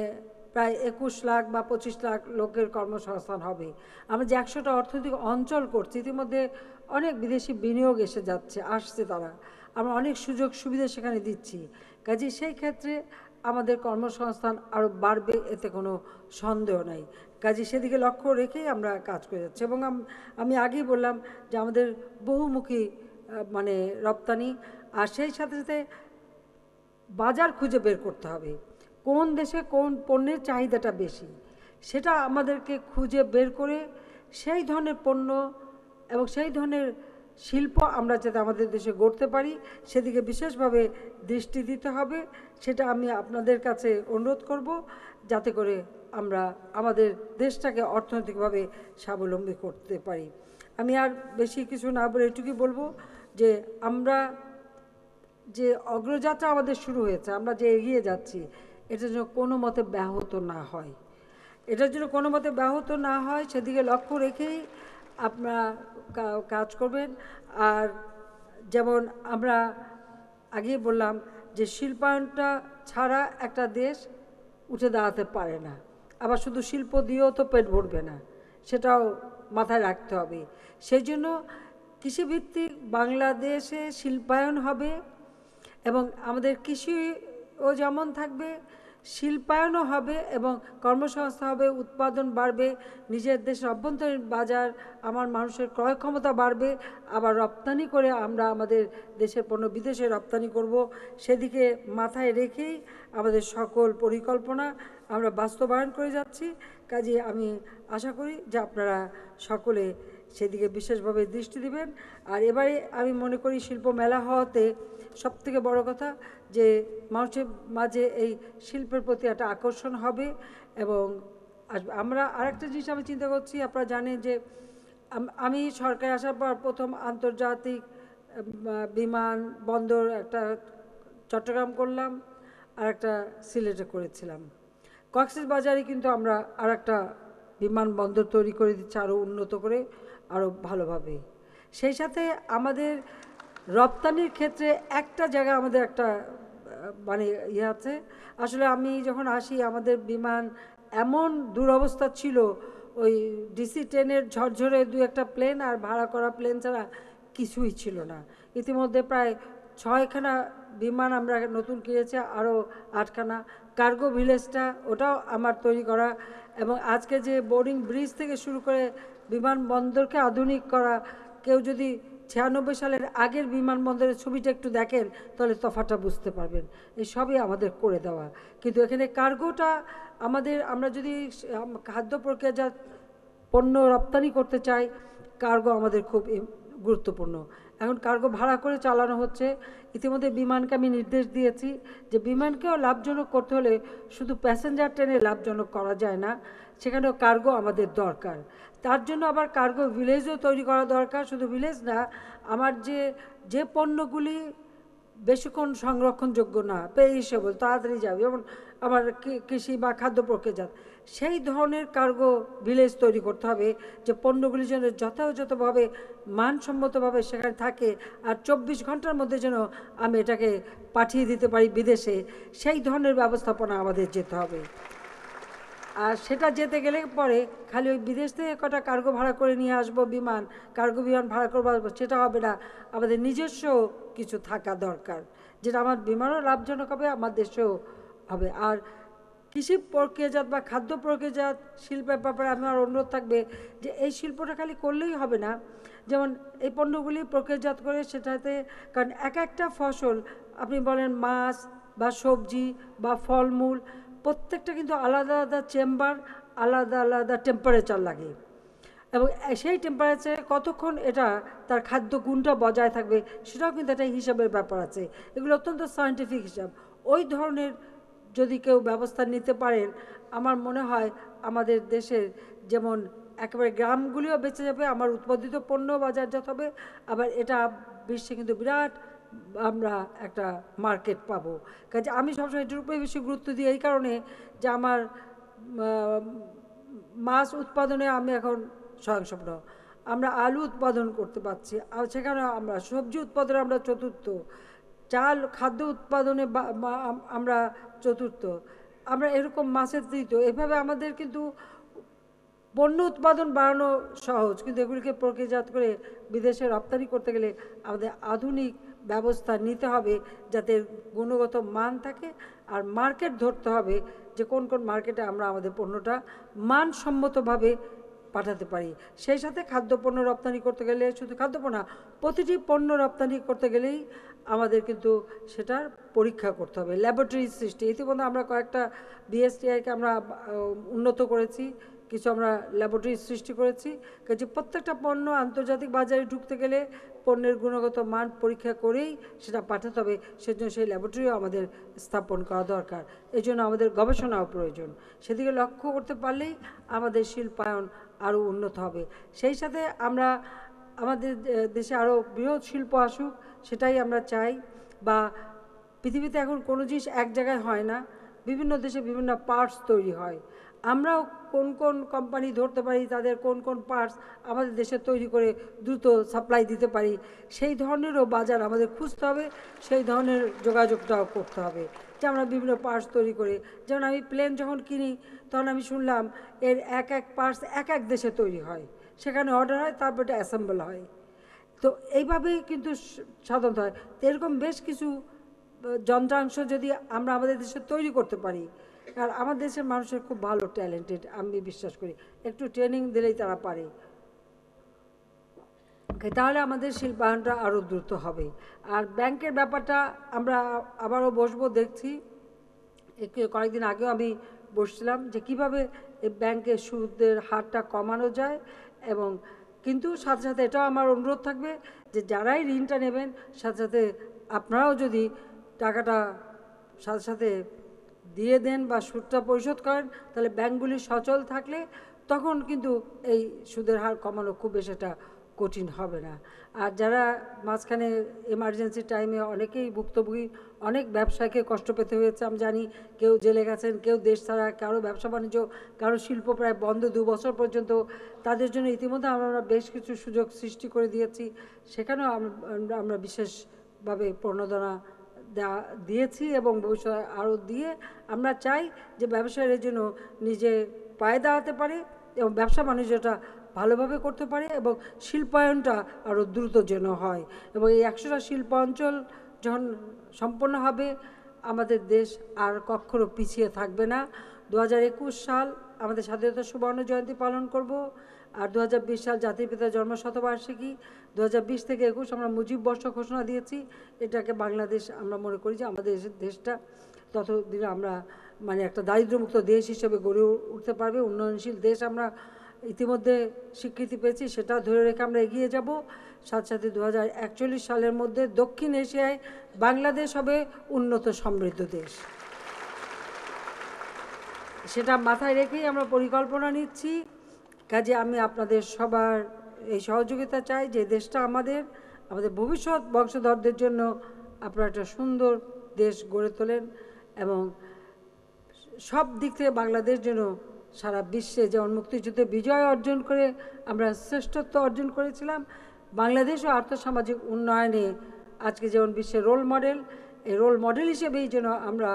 প্রায় 21 লাখ বা 25 লাখ লোকের কর্মসংস্থান হবে। আমরা যে 100টা অর্থনৈতিক অঞ্চল করছি, ইতিমধ্যে অনেক বিদেশি বিনিয়োগ আসছে তারা, আমরা অনেক সুযোগ সুবিধা সেখানে দিচ্ছি। কাজে সেই ক্ষেত্রে আমাদের কর্মসংস্থান আরও বাড়বে, এতে কোনো সন্দেহ নাই। কাজে সেদিকে লক্ষ্য রেখেই আমরা কাজ করে যাচ্ছি। এবং আমি আগেই বললাম যে আমাদের বহুমুখী মানে রপ্তানি, আর সেই সাথে সাথে বাজার খুঁজে বের করতে হবে, কোন দেশে কোন পণ্যের চাহিদাটা বেশি, সেটা আমাদেরকে খুঁজে বের করে সেই ধরনের পণ্য এবং সেই ধরনের শিল্প আমরা যাতে আমাদের দেশে গড়তে পারি, সেদিকে বিশেষভাবে দৃষ্টি দিতে হবে। সেটা আমি আপনাদের কাছে অনুরোধ করব, যাতে করে আমরা আমাদের দেশটাকে অর্থনৈতিকভাবে স্বাবলম্বী করতে পারি। আমি আর বেশি কিছু না বলে এটুকুই বলবো যে আমরা যে অগ্রযাত্রা আমাদের শুরু হয়েছে, আমরা যে এগিয়ে যাচ্ছি, এটার জন্য কোনো মতে ব্যাহত না হয়, সেদিকে লক্ষ্য রেখেই আপনারা কাজ করবেন। আর যেমন আমরা আগেই বললাম যে শিল্পায়নটা ছাড়া একটা দেশ উঠে দাঁড়াতে পারে না, আবার শুধু শিল্প দিয়েও তো পেট ভরবে না, সেটাও মাথায় রাখতে হবে। সেই জন্য কৃষিভিত্তিক বাংলাদেশে শিল্পায়ন হবে এবং আমাদের কৃষিও যেমন থাকবে, শিল্পায়নও হবে এবং কর্মসংস্থান হবে, উৎপাদন বাড়বে, নিজের দেশের অভ্যন্তরীণ বাজার আমার মানুষের ক্রয় ক্ষমতা বাড়বে, আবার রপ্তানি করে আমরা আমাদের দেশের পণ্য বিদেশে রপ্তানি করব। সেদিকে মাথায় রেখেই আমাদের সকল পরিকল্পনা আমরা বাস্তবায়ন করে যাচ্ছি। কাজে আমি আশা করি যে আপনারা সকলে সেদিকে বিশেষভাবে দৃষ্টি দিবেন। আর এবারে আমি মনে করি শিল্প মেলা হওয়াতে সবথেকে বড় কথা যে মানুষের মাঝে এই শিল্পের প্রতি একটা আকর্ষণ হবে। এবং আমরা আরেকটা জিনিস আমি চিন্তা করছি, আপনারা জানেন যে আমি সরকারে আসার পর প্রথম আন্তর্জাতিক বিমান বন্দর একটা চট্টগ্রাম করলাম, আর একটা সিলেটে করেছিলাম। কক্সবাজারে কিন্তু আমরা আর একটা বিমানবন্দর তৈরি করে দিচ্ছি, আরও উন্নত করে, আরও ভালোভাবে। সেই সাথে আমাদের রপ্তানির ক্ষেত্রে একটা জায়গা আমাদের একটা মানে আছে। আসলে আমি যখন আসি আমাদের বিমান এমন দুরবস্থা ছিল, ওই DC-10-এর ঝরঝরে 2-1টা প্লেন আর ভাড়া করা প্লেন ছাড়া কিছুই ছিল না। ইতিমধ্যে প্রায় 6খানা বিমান আমরা নতুন কিনেছি, আরও 8খানা। কার্গো ভিলেজটা ওটাও আমার তৈরি করা, এবং আজকে যে বোর্ডিং ব্রিজ থেকে শুরু করে বিমানবন্দরকে আধুনিক করা, কেউ যদি 96 সালের আগের বিমানবন্দরের ছবিটা একটু দেখেন তাহলে তফাৎটা বুঝতে পারবেন। এই সবই আমাদের করে দেওয়া। কিন্তু এখানে কার্গোটা আমরা যদি খাদ্য প্রক্রিয়াজাত পণ্য রপ্তানি করতে চাই, কার্গো আমাদের খুব গুরুত্বপূর্ণ। এখন কার্গো ভাড়া করে চালানো হচ্ছে। ইতিমধ্যে বিমানকে আমি নির্দেশ দিয়েছি যে বিমানকেও লাভজনক করতে হলে শুধু প্যাসেঞ্জার ট্রেনে লাভজনক করা যায় না, সেখানেও কার্গো আমাদের দরকার। তার জন্য আবার কার্গো ভিলেজও তৈরি করা দরকার। শুধু ভিলেজ না, আমার যে পণ্যগুলি বেশিক্ষণ সংরক্ষণযোগ্য না, পেরিশেবল, তাড়াতাড়ি যাবে, যেমন আমার কৃষি বা খাদ্য প্রক্রিয়াজাত, সেই ধরনের কার্গো ভিলেজ তৈরি করতে হবে, যে পণ্যগুলি যেন যথাযথভাবে মানসম্মতভাবে সেখানে থাকে, আর 24 ঘন্টার মধ্যে যেন আমি এটাকে পাঠিয়ে দিতে পারি বিদেশে। সেই ধরনের ব্যবস্থাপনা আমাদের যেতে হবে। আর সেটা যেতে গেলে পরে খালি ওই বিদেশ থেকে কটা কার্গো ভাড়া করে নিয়ে আসবো, কার্গো বিমান ভাড়া করবো, সেটা হবে না। আমাদের নিজস্ব কিছু থাকা দরকার, যেটা আমার বিমানও লাভজনক হবে, আমার দেশেও হবে। আর কৃষি প্রক্রিয়াজাত বা খাদ্য প্রক্রিয়াজাত শিল্পের ব্যাপারে আমার অনুরোধ থাকবে যে এই শিল্পটা খালি করলেই হবে না, যেমন এই পণ্যগুলি প্রক্রিয়াজাত করে সেটাতে, কারণ একটা ফসল আপনি বলেন মাছ বা সবজি বা ফলমূল, প্রত্যেকটা কিন্তু আলাদা আলাদা চেম্বার, আলাদা আলাদা টেম্পারেচার লাগে, এবং সেই টেম্পারেচারে কতক্ষণ এটা তার খাদ্য গুণটা বজায় থাকবে সেটাও কিন্তু একটা হিসাবের ব্যাপার আছে। এগুলো অত্যন্ত সায়েন্টিফিক হিসাব। ওই ধরনের যদি কেউ ব্যবস্থা নিতে পারেন, আমার মনে হয় আমাদের দেশের যেমন একেবারে গ্রামগুলিও বেঁচে যাবে, আমার উৎপাদিত পণ্য বাজারজাত হবে, আবার এটা বিশ্বে কিন্তু বিরাট আমরা একটা মার্কেট পাবো। কাজে আমি সবসময় এটার উপরে বেশি গুরুত্ব দিই এই কারণে যে আমার মাছ উৎপাদনে আমি এখন স্বয়ংসম্পূর্ণ, আমরা আলু উৎপাদন করতে পারছি, আর সেখানে আমরা সবজি উৎপাদনে আমরা চতুর্থ, চাল খাদ্য উৎপাদনে আমরা চতুর্থ, আমরা এরকম মাছের তৃতীয়। এভাবে আমাদের কিন্তু পণ্য উৎপাদন বাড়ানো সহজ, কিন্তু এগুলিকে প্রক্রিয়াজাত করে বিদেশে রপ্তানি করতে গেলে আমাদের আধুনিক ব্যবস্থা নিতে হবে যাতে গুণগত মান থাকে, আর মার্কেট ধরতে হবে যে কোন কোন মার্কেটে আমরা আমাদের পণ্যটা মানসম্মতভাবে পাঠাতে পারি। সেই সাথে খাদ্যপণ্য রপ্তানি করতে গেলে, শুধু খাদ্যপণ্য না, প্রতিটি পণ্য রপ্তানি করতে গেলেই আমাদের কিন্তু সেটার পরীক্ষা করতে হবে, ল্যাবরেটরি সৃষ্টি। ইতিমধ্যে আমরা কয়েকটা বিএসটিআইকে আমরা উন্নত করেছি, কিছু আমরা ল্যাবরেটরি সৃষ্টি করেছি, কাজে প্রত্যেকটা পণ্য আন্তর্জাতিক বাজারে ঢুকতে গেলে পণ্যের গুণগত মান পরীক্ষা করেই সেটা পাঠাতে হবে। সেজন্য সেই ল্যাবরেটরিও আমাদের স্থাপন করা দরকার, এই জন্য আমাদের গবেষণাও প্রয়োজন। সেদিকে লক্ষ্য করতে পারলেই আমাদের শিল্পায়ন আরও উন্নত হবে। সেই সাথে আমরা আমাদের দেশে আরও বৃহৎ শিল্প আসুক, সেটাই আমরা চাই। বা পৃথিবীতে এখন কোনো জিনিস এক জায়গায় হয় না, বিভিন্ন দেশে বিভিন্ন পার্টস তৈরি হয়। আমরাও কোন কোন কোম্পানি ধরতে পারি, তাদের কোন কোন পার্টস আমাদের দেশে তৈরি করে দ্রুত সাপ্লাই দিতে পারি, সেই ধরনেরও বাজার আমাদের খুঁজতে হবে, সেই ধরনের যোগাযোগটাও করতে হবে যে আমরা বিভিন্ন পার্টস তৈরি করে। যেমন আমি প্লেন যখন কিনি তখন আমি শুনলাম এর এক এক পার্টস এক এক দেশে তৈরি হয়, সেখানে অর্ডার হয়, তারপর এটা অ্যাসেম্বল হয়। তো এইভাবেই কিন্তু সাধারণত হয়। তো এরকম বেশ কিছু যন্ত্রাংশ যদি আমরা আমাদের দেশে তৈরি করতে পারি, আর আমাদের দেশের মানুষের খুব ভালো ট্যালেন্টেড, আমি বিশ্বাস করি, একটু ট্রেনিং দিলেই তারা পারে, তাহলে আমাদের শিল্পায়নটা আরও দ্রুত হবে। আর ব্যাংকের ব্যাপারটা আমরা আবারও বসবো, দেখছি কয়েকদিন আগেও আমি বসছিলাম যে কীভাবে এই ব্যাংকের সুদের হারটা কমানো যায়। এবং কিন্তু সাথে সাথে এটাও আমার অনুরোধ থাকবে যে যারাই ঋণটা নেবেন, সাথে সাথে আপনারাও যদি টাকাটা সাথে সাথে দিয়ে দেন বা সুদটা পরিশোধ করেন, তাহলে ব্যাংকগুলি সচল থাকলে তখন কিন্তু এই সুদের হার কমানো খুব বেশি একটা কঠিন হবে না। আর যারা মাঝখানে এমার্জেন্সি টাইমে অনেকেই ভুক্তভোগী, অনেক ব্যবসায়ীকে কষ্ট পেতে হয়েছে, আমি জানি, কেউ জেলে গেছেন, কেউ দেশ ছাড়া, কারো ব্যবসা বাণিজ্য, কারো শিল্প প্রায় বন্ধ 2 বছর পর্যন্ত, তাদের জন্য ইতিমধ্যে আমরা বেশ কিছু সুযোগ সৃষ্টি করে দিয়েছি, সেখানেও আমরা বিশেষভাবে প্রণোদনা দিয়েছি এবং ভবিষ্যতে আরও দিয়ে আমরা চাই যে ব্যবসায়ীরা যেন নিজে পায়ে দাঁড়াতে পারে এবং ব্যবসা বাণিজ্যটা ভালোভাবে করতে পারে এবং শিল্পায়নটা আরও দ্রুত যেন হয়। এবং এই 100টা শিল্প অঞ্চল যখন সম্পন্ন হবে, আমাদের দেশ আর কখনো পিছিয়ে থাকবে না। 2021 সাল আমাদের স্বাধীনতা সুবর্ণ জয়ন্তী পালন করব, আর 2020 সাল জাতির পিতার জন্মশতবার্ষিকী। 2020 থেকে 21 আমরা মুজিব বর্ষ ঘোষণা দিয়েছি। এটাকে বাংলাদেশ, আমরা মনে করি যে আমাদের দেশটা ততদিনে আমরা মানে একটা দারিদ্র্যমুক্ত দেশ হিসেবে গড়ে উঠতে পারবে, উন্নয়নশীল দেশ আমরা ইতিমধ্যে স্বীকৃতি পেয়েছি, সেটা ধরে রেখে আমরা এগিয়ে যাব। সাথে সাথে 2041 সালের মধ্যে দক্ষিণ এশিয়ায় বাংলাদেশ হবে উন্নত সমৃদ্ধ দেশ, সেটা মাথায় রেখেই আমরা পরিকল্পনা নিচ্ছি। কাজে আমি আপনাদের সবার এই সহযোগিতা চাই যে দেশটা আমাদের ভবিষ্যৎ বংশধরদের জন্য আপনারা একটা সুন্দর দেশ গড়ে তোলেন এবং সব দিক থেকে বাংলাদেশ যেন সারা বিশ্বে, যেমন মুক্তিযুদ্ধে বিজয় অর্জন করে আমরা শ্রেষ্ঠত্ব অর্জন করেছিলাম, বাংলাদেশও আর্থসামাজিক উন্নয়নে আজকে যেমন বিশ্বের রোল মডেল, এই রোল মডেল হিসেবেই যেন আমরা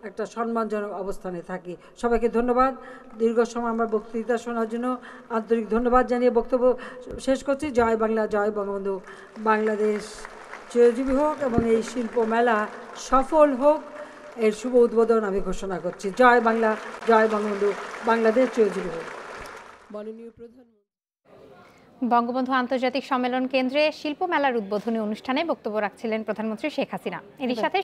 একটা সম্মানজনক অবস্থানে থাকি। সবাইকে ধন্যবাদ। দীর্ঘ সময় আমার বক্তৃতা শোনার জন্য আন্তরিক ধন্যবাদ জানিয়ে বক্তব্য শেষ করছি। জয় বাংলা, জয় বঙ্গবন্ধু। বাংলাদেশ চিরজীবী হোক এবং এই শিল্প মেলা সফল হোক, এর শুভ উদ্বোধন আমি ঘোষণা করছি। জয় বাংলা, জয় বঙ্গবন্ধু, বাংলাদেশ চিরজীবী হোক। মাননীয় প্রধানমন্ত্রী বঙ্গবন্ধু আন্তর্জাতিক সম্মেলন কেন্দ্রে শিল্প মেলার উদ্বোধনী অনুষ্ঠানে বক্তব্য রাখছিলেন প্রধানমন্ত্রী শেখ হাসিনা। এর সাথে